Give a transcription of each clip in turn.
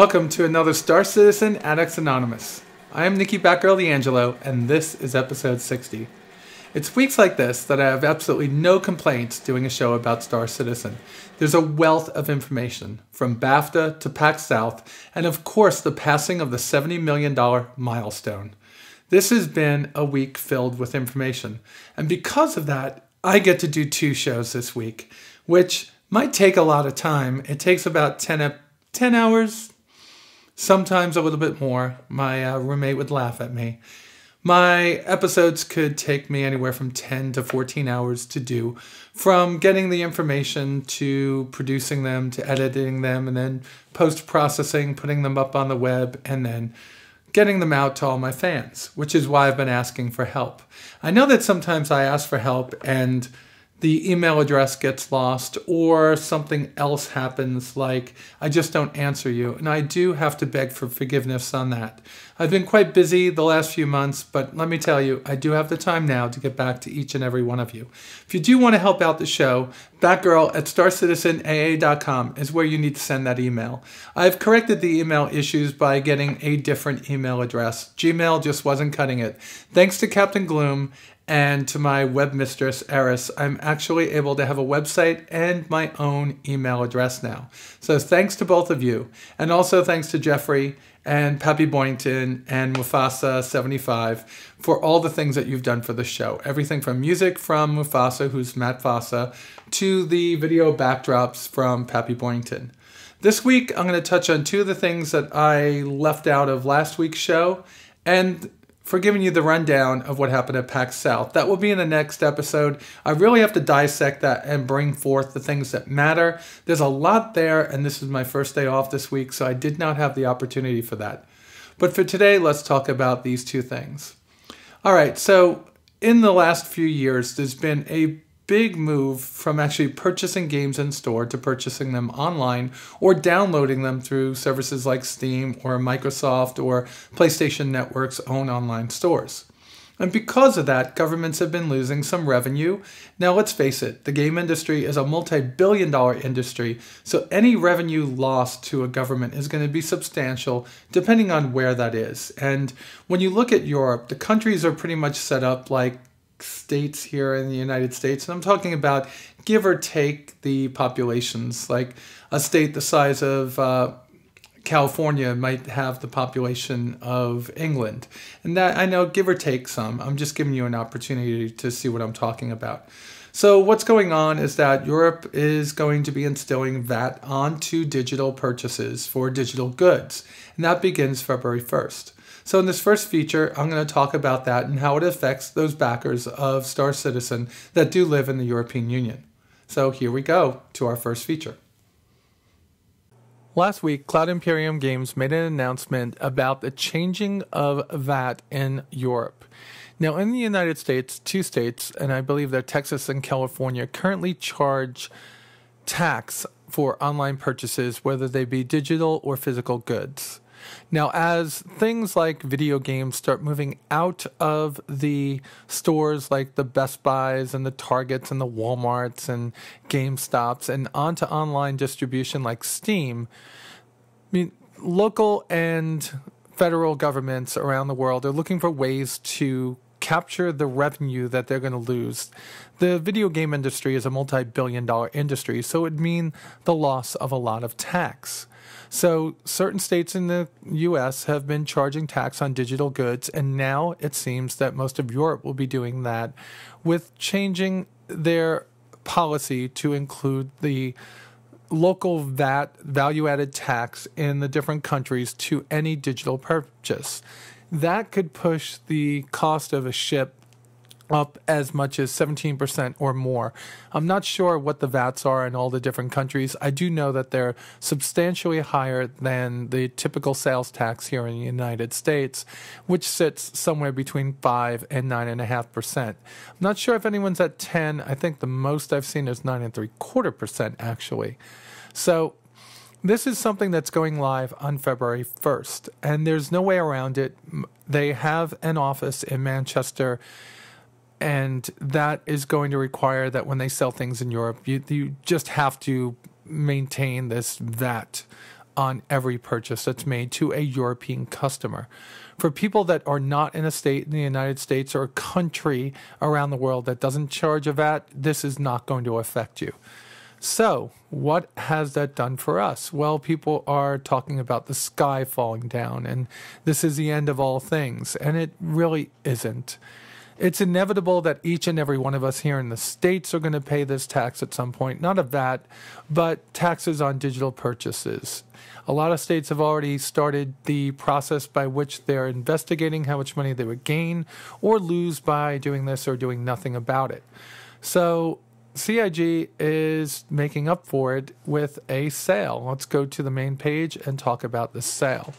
Welcome to another Star Citizen Addicts Anonymous. I am Nikki Batgirl D'Angelo, and this is episode 60. It's weeks like this that I have absolutely no complaints doing a show about Star Citizen. There's a wealth of information, from BAFTA to PAX South, and of course the passing of the $70 million milestone. This has been a week filled with information, and because of that, I get to do two shows this week, which might take a lot of time. It takes about 10 hours, sometimes a little bit more. My roommate would laugh at me. My episodes could take me anywhere from 10 to 14 hours to do, from getting the information to producing them to editing them and then post-processing, putting them up on the web, and then getting them out to all my fans, which is why I've been asking for help. I know that sometimes I ask for help and the email address gets lost or something else happens, like I just don't answer you, and I do have to beg for forgiveness on that. I've been quite busy the last few months, but let me tell you, I do have the time now to get back to each and every one of you. If you do want to help out the show, batgirl at starcitizenaa.com is where you need to send that email. I've corrected the email issues by getting a different email address. Gmail just wasn't cutting it. Thanks to Captain Gloom and to my web mistress, Eris, I'm actually able to have a website and my own email address now. So thanks to both of you. And also thanks to Jeffrey and Pappy Boynton and Mufasa75 for all the things that you've done for the show. Everything from music from Mufasa, who's Matt Fossa, to the video backdrops from Pappy Boynton. This week, I'm going to touch on two of the things that I left out of last week's show, and for giving you the rundown of what happened at PAX South. That will be in the next episode. I really have to dissect that and bring forth the things that matter. There's a lot there, and this is my first day off this week, so I did not have the opportunity for that. But for today, let's talk about these two things. All right, so in the last few years, there's been a big move from actually purchasing games in store to purchasing them online or downloading them through services like Steam or Microsoft or PlayStation Network's own online stores. And because of that, governments have been losing some revenue. Now let's face it, the game industry is a multi-billion-dollar industry, so any revenue lost to a government is going to be substantial depending on where that is. And when you look at Europe, the countries are pretty much set up like states here in the United States, and I'm talking about give or take the populations. Like a state the size of California might have the population of England, and that I know give or take some. I'm just giving you an opportunity to see what I'm talking about. So what's going on is that Europe is going to be instilling VAT onto digital purchases for digital goods, and that begins February 1st. So in this first feature, I'm going to talk about that and how it affects those backers of Star Citizen that do live in the European Union. So here we go to our first feature. Last week, Cloud Imperium Games made an announcement about the changing of VAT in Europe. Now in the United States, two states, and I believe they're Texas and California, currently charge tax for online purchases, whether they be digital or physical goods. Now, as things like video games start moving out of the stores like the Best Buys and the Targets and the Walmarts and GameStops and onto online distribution like Steam, I mean, local and federal governments around the world are looking for ways to capture the revenue that they're going to lose. The video game industry is a multi-billion-dollar industry, so it would mean the loss of a lot of tax. So certain states in the U.S. have been charging tax on digital goods, and now it seems that most of Europe will be doing that with changing their policy to include the local VAT, value-added tax in the different countries to any digital purchase. That could push the cost of a ship up as much as 17% or more. I'm not sure what the VATs are in all the different countries. I do know that they're substantially higher than the typical sales tax here in the United States, which sits somewhere between 5 and 9.5%. I'm not sure if anyone's at 10. I think the most I've seen is 9.75% actually. So this is something that's going live on February 1st, and there's no way around it. They have an office in Manchester, and that is going to require that when they sell things in Europe, you just have to maintain this VAT on every purchase that's made to a European customer. For people that are not in a state in the United States or a country around the world that doesn't charge a VAT, this is not going to affect you. So, what has that done for us? Well, people are talking about the sky falling down, and this is the end of all things, and it really isn't. It's inevitable that each and every one of us here in the States are going to pay this tax at some point. Not a VAT, but taxes on digital purchases. A lot of states have already started the process by which they're investigating how much money they would gain or lose by doing this or doing nothing about it. So CIG is making up for it with a sale. Let's go to the main page and talk about the sale.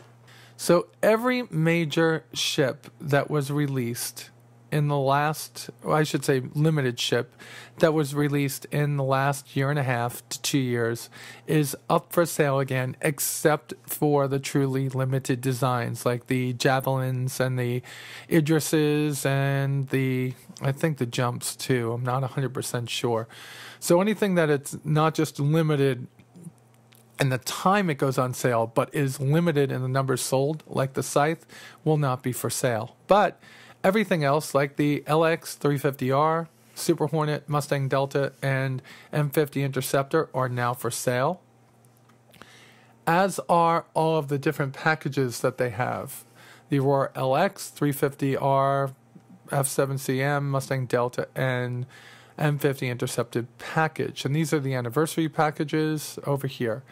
So every major ship that was released in the last, well, I should say limited ship that was released in the last year and a half to 2 years is up for sale again, except for the truly limited designs like the Javelins and the Idrises and I think the Jumps too. I'm not 100% sure. So anything that it's not just limited in the time it goes on sale, but is limited in the numbers sold, like the Scythe, will not be for sale. But everything else, like the LX 350R, Super Hornet, Mustang Delta, and M50 Interceptor, are now for sale, as are all of the different packages that they have. The Aurora LX, 350R, F7CM, Mustang Delta, and M50 Intercepted package. And these are the anniversary packages over here.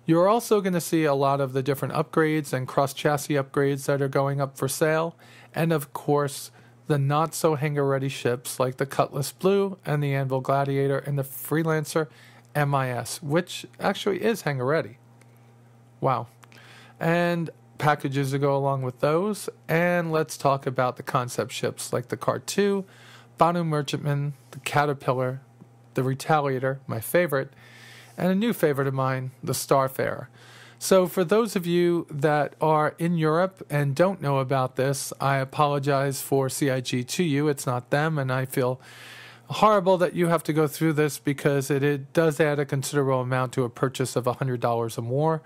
You're also going to see a lot of the different upgrades and cross-chassis upgrades that are going up for sale. And of course, the not-so-hangar-ready ships like the Cutlass Blue and the Anvil Gladiator and the Freelancer MIS, which actually is hangar-ready. Wow. And packages to go along with those. And let's talk about the concept ships like the Car 2, Banu Merchantman, the Caterpillar, the Retaliator, my favorite, and a new favorite of mine, the Starfarer. So for those of you that are in Europe and don't know about this, I apologize for CIG to you. It's not them, and I feel horrible that you have to go through this because it does add a considerable amount to a purchase of $100 or more.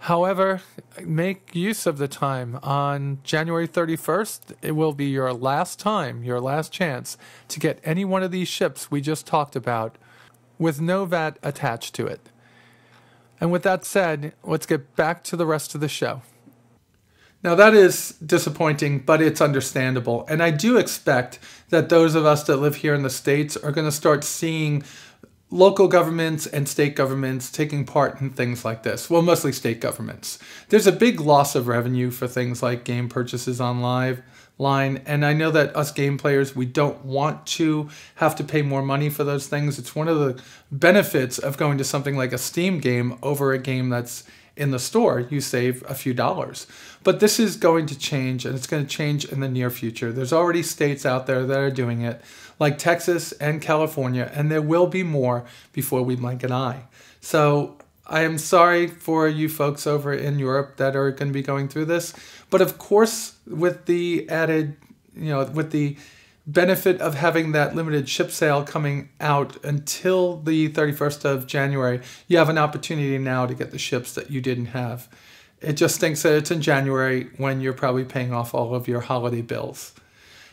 However, make use of the time. On January 31st, it will be your last time, your last chance to get any one of these ships we just talked about with no VAT attached to it. And with that said, let's get back to the rest of the show. Now that is disappointing, but it's understandable. And I do expect that those of us that live here in the States are going to start seeing local governments and state governments taking part in things like this. Well, mostly state governments. There's a big loss of revenue for things like game purchases online. And I know that us game players, we don't want to have to pay more money for those things. It's one of the benefits of going to something like a Steam game over a game that's in the store. You save a few dollars. But this is going to change, and it's going to change in the near future. There's already states out there that are doing it, like Texas and California, and there will be more before we blink an eye. So I am sorry for you folks over in Europe that are going to be going through this. But of course, with the added, with the benefit of having that limited ship sale coming out until the 31st of January, you have an opportunity now to get the ships that you didn't have. It just stinks that it's in January when you're probably paying off all of your holiday bills.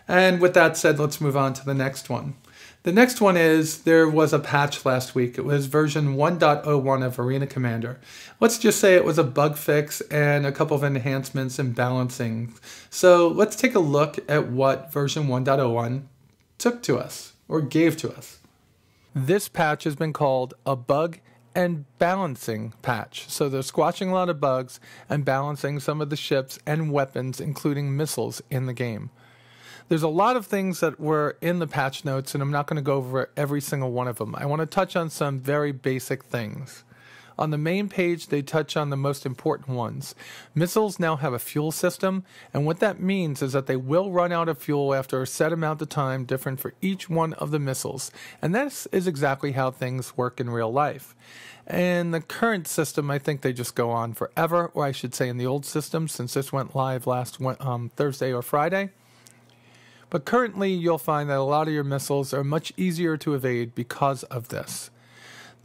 And with that said, let's move on to the next one. The next one is, there was a patch last week. It was version 1.01 of Arena Commander. Let's just say it was a bug fix and a couple of enhancements and balancing. So let's take a look at what version 1.01 took to us, or gave to us. This patch has been called a bug and balancing patch. So they're squashing a lot of bugs and balancing some of the ships and weapons, including missiles, in the game. There's a lot of things that were in the patch notes, and I'm not going to go over every single one of them. I want to touch on some very basic things. On the main page, they touch on the most important ones. Missiles now have a fuel system, and what that means is that they will run out of fuel after a set amount of time, different for each one of the missiles. And this is exactly how things work in real life. In the current system, I think they just go on forever, or I should say in the old system, since this went live last Thursday or Friday. But currently, you'll find that a lot of your missiles are much easier to evade because of this.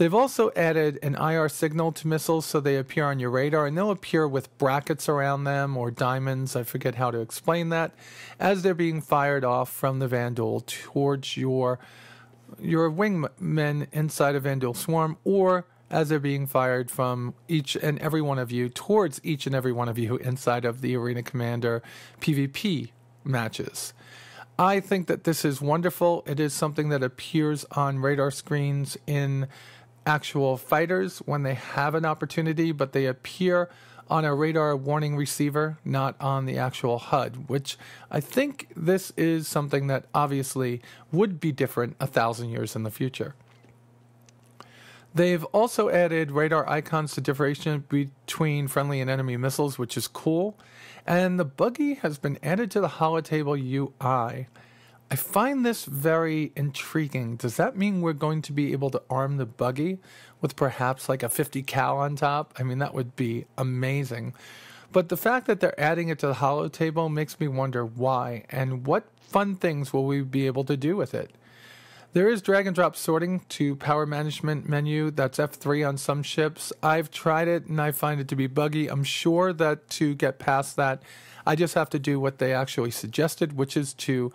They've also added an IR signal to missiles so they appear on your radar, and they'll appear with brackets around them or diamonds, I forget how to explain that, as they're being fired off from the Vanduul towards your wingmen inside of Vanduul Swarm, or as they're being fired from each and every one of you towards each and every one of you inside of the Arena Commander PvP matches. I think that this is wonderful. It is something that appears on radar screens in actual fighters when they have an opportunity, but they appear on a radar warning receiver, not on the actual HUD, which I think this is something that obviously would be different 1,000 years in the future. They've also added radar icons to differentiate between friendly and enemy missiles, which is cool. And the buggy has been added to the holotable UI. I find this very intriguing. Does that mean we're going to be able to arm the buggy with perhaps like a 50 cal on top? I mean, that would be amazing. But the fact that they're adding it to the holotable makes me wonder why, and what fun things will we be able to do with it? There is drag and drop sorting to power management menu. That's F3 on some ships. I've tried it and I find it to be buggy. I'm sure that to get past that, I just have to do what they actually suggested, which is to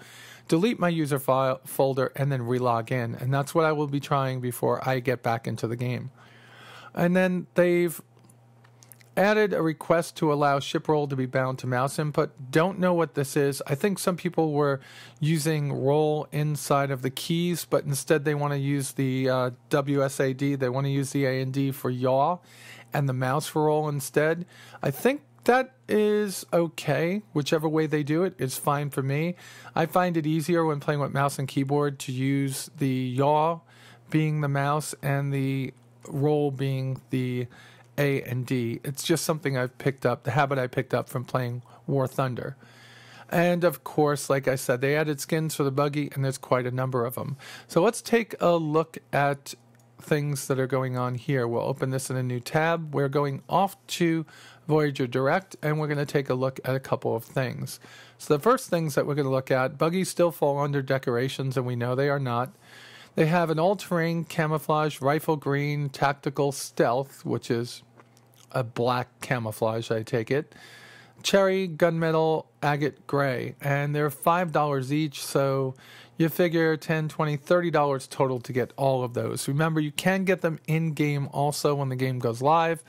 delete my user file folder and then relog in. And that's what I will be trying before I get back into the game. And then they've added a request to allow ship roll to be bound to mouse input. Don't know what this is. I think some people were using roll inside of the keys, but instead they want to use the WSAD. They want to use the A and D for yaw and the mouse for roll instead. I think that is okay. Whichever way they do it is fine for me. I find it easier when playing with mouse and keyboard to use the yaw being the mouse and the roll being the A and D. It's just something I've picked up, the habit I picked up from playing War Thunder. And of course, like I said, they added skins for the buggy, and there's quite a number of them. So let's take a look at things that are going on here. We'll open this in a new tab. We're going off to Voyager Direct, and we're going to take a look at a couple of things. So the first things that we're going to look at, buggies still fall under decorations, and we know they are not. They have an all-terrain camouflage, rifle green, tactical stealth, which is a black camouflage, I take it. Cherry, gunmetal, agate gray. And they're $5 each, so you figure $10, $20, $30 total to get all of those. Remember, you can get them in-game also when the game goes live.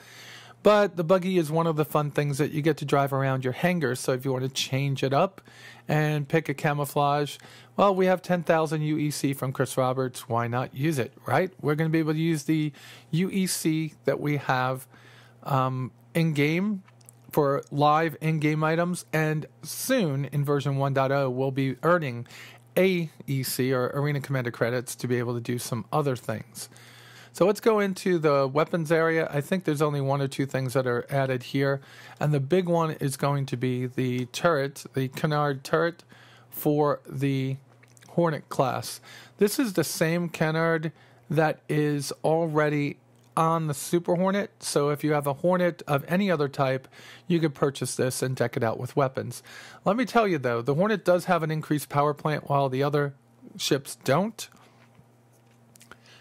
But the buggy is one of the fun things that you get to drive around your hangar. So if you want to change it up and pick a camouflage, well, we have 10,000 UEC from Chris Roberts. Why not use it, right? We're going to be able to use the UEC that we have in-game for live in-game items. And soon, in version 1.0, we'll be earning AEC, or Arena Commander credits, to be able to do some other things. So let's go into the weapons area. I think there's only one or two things that are added here. And the big one is going to be the turret, the canard turret for the Hornet class. This is the same canard that is already on the Super Hornet. So if you have a Hornet of any other type, you could purchase this and deck it out with weapons. Let me tell you though, the Hornet does have an increased power plant while the other ships don't.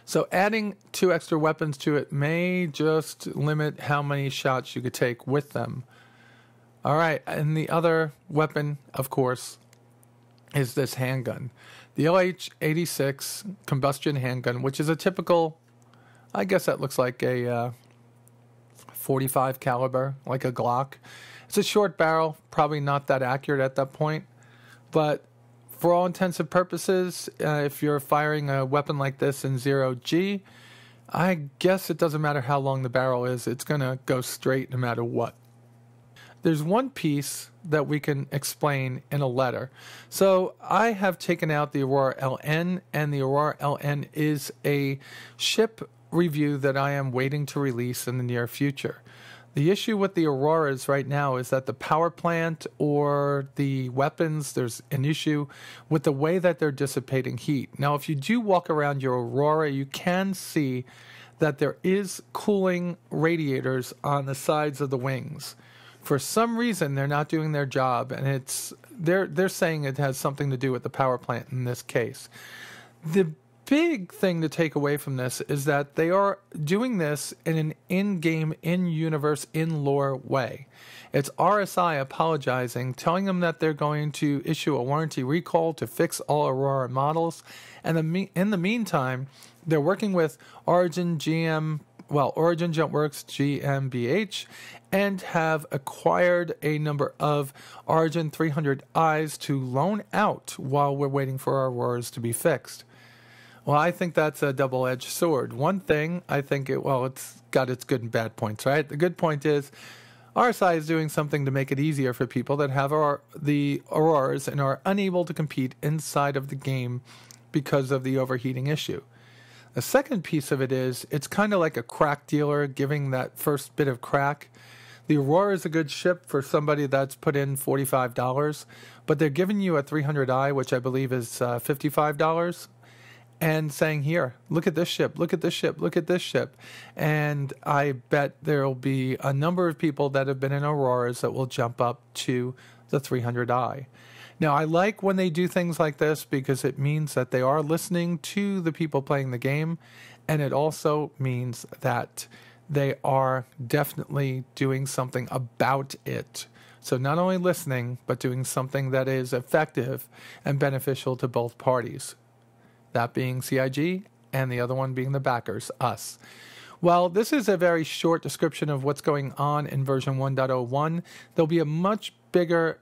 So adding 2 extra weapons to it may just limit how many shots you could take with them. All right, and the other weapon, of course, is this handgun. The LH-86 combustion handgun, which is a typical, I guess that looks like a 45 caliber, like a Glock. It's a short barrel, probably not that accurate at that point, but for all intents and purposes, if you're firing a weapon like this in 0G, I guess it doesn't matter how long the barrel is. It's going to go straight no matter what. There's one piece that we can explain in a letter. So I have taken out the Aurora LN, and the Aurora LN is a ship review that I am waiting to release in the near future. The issue with the Auroras right now is that the power plant or the weapons, there's an issue with the way that they're dissipating heat. Now, if you do walk around your Aurora, you can see that there is cooling radiators on the sides of the wings. For some reason, they're not doing their job, and they're saying it has something to do with the power plant in this case. The big thing to take away from this is that they are doing this in an in-game, in-universe, in-lore way. It's RSI apologizing, telling them that they're going to issue a warranty recall to fix all Aurora models. And in the meantime, they're working with Origin Jumpworks GmbH, and have acquired a number of Origin 300Is to loan out while we're waiting for our Auroras to be fixed. Well, I think that's a double-edged sword. One thing, I think it's got its good and bad points, right? The good point is RSI is doing something to make it easier for people that have the Auroras and are unable to compete inside of the game because of the overheating issue. The second piece of it is it's kind of like a crack dealer giving that first bit of crack. The Aurora is a good ship for somebody that's put in $45, but they're giving you a 300i, which I believe is $55, and saying, here, look at this ship, look at this ship, look at this ship. And I bet there will be a number of people that have been in Auroras that will jump up to the 300i. Now, I like when they do things like this because it means that they are listening to the people playing the game, and it also means that they are definitely doing something about it. So not only listening, but doing something that is effective and beneficial to both parties. That being CIG, and the other one being the backers, us. Well, this is a very short description of what's going on in version 1.01. There'll be a much bigger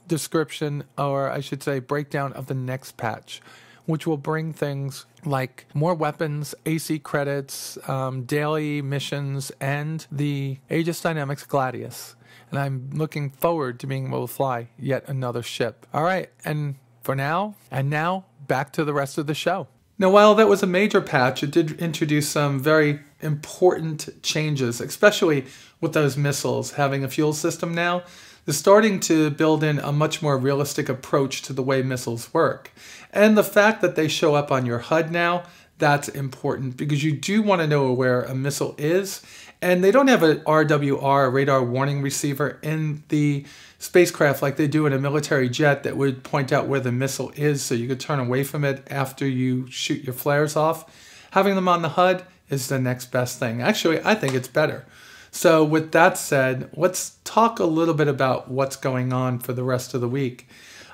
description, or I should say breakdown, of the next patch, which will bring things like more weapons, AC credits, daily missions, and the Aegis Dynamics Gladius. And I'm looking forward to being able to fly yet another ship. All right, and now, back to the rest of the show. Now, while that was a major patch, it did introduce some very important changes, especially with those missiles having a fuel system now. They're starting to build in a much more realistic approach to the way missiles work. And the fact that they show up on your HUD now, that's important because you do want to know where a missile is. And they don't have an RWR, a radar warning receiver, in the spacecraft like they do in a military jet that would point out where the missile is so you could turn away from it after you shoot your flares off. Having them on the HUD is the next best thing. Actually, I think it's better. So with that said, let's talk a little bit about what's going on for the rest of the week.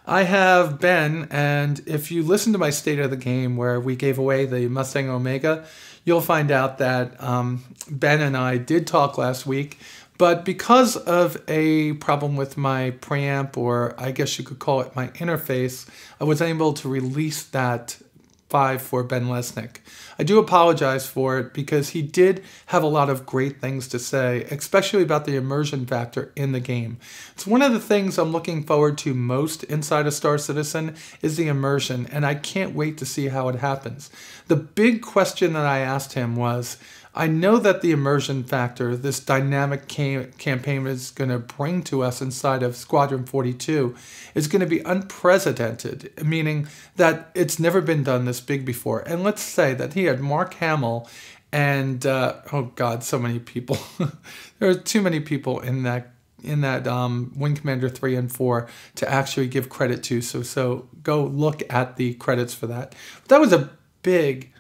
I have Ben, and if you listen to my State of the Game where we gave away the Mustang Omega, you'll find out that Ben and I did talk last week, but because of a problem with my preamp, or I guess you could call it my interface, I was able to release that 5 for Ben Lesnick. I do apologize for it because he did have a lot of great things to say, especially about the immersion factor in the game. It's one of the things I'm looking forward to most inside of Star Citizen is the immersion, and I can't wait to see how it happens. The big question that I asked him was, I know that the immersion factor, this dynamic campaign is going to bring to us inside of Squadron 42, is going to be unprecedented, meaning that it's never been done this big before. And let's say that he had Mark Hamill and, oh God, so many people. There are too many people in that Wing Commander 3 and 4 to actually give credit to. So go look at the credits for that. But that was a big,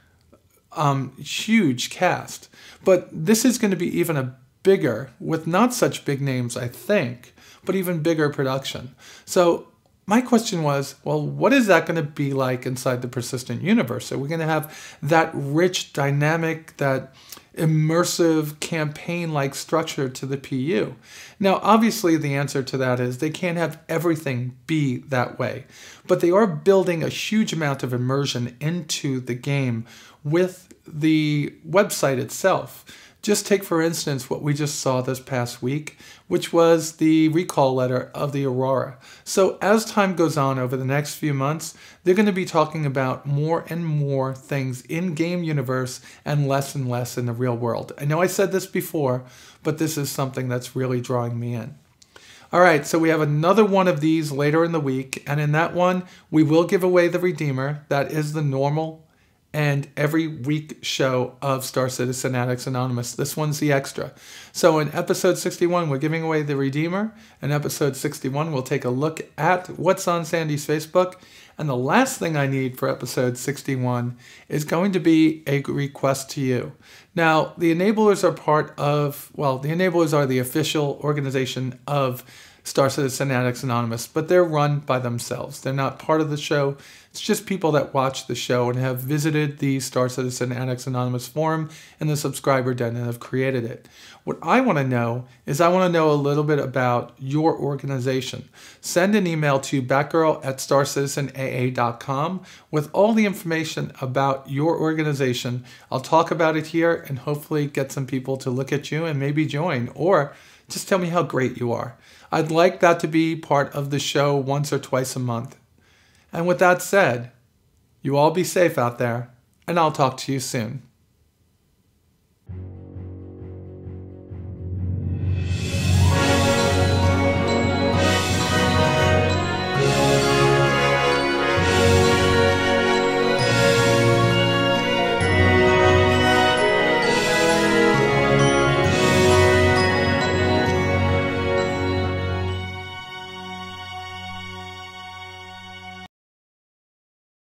huge cast. But this is going to be even a bigger, with not such big names, I think, but even bigger production. So my question was, well, what is that going to be like inside the persistent universe? Are we going to have that rich, dynamic, that immersive campaign-like structure to the PU? Now, obviously, the answer to that is they can't have everything be that way. But they are building a huge amount of immersion into the game with the website itself. Just take, for instance, what we just saw this past week, which was the recall letter of the Aurora. So as time goes on over the next few months, they're going to be talking about more and more things in-game universe and less in the real world. I know I said this before, but this is something that's really drawing me in. All right, so we have another one of these later in the week, and in that one, we will give away the Redeemer. That is the normal and every week show of Star Citizen Addicts Anonymous. This one's the extra. So in episode 61, we're giving away the Redeemer. In episode 61, we'll take a look at what's on Sandy's Facebook. And the last thing I need for episode 61 is going to be a request to you. Now, the Enablers are the Enablers are the official organization of Star Citizen Addicts Anonymous, but they're run by themselves. They're not part of the show. It's just people that watch the show and have visited the Star Citizen Addicts Anonymous forum and the subscriber den and have created it. What I want to know is I want to know a little bit about your organization. Send an email to batgirl@starcitizenaa.com with all the information about your organization. I'll talk about it here and hopefully get some people to look at you and maybe join, or just tell me how great you are. I'd like that to be part of the show once or twice a month. And with that said, you all be safe out there, and I'll talk to you soon.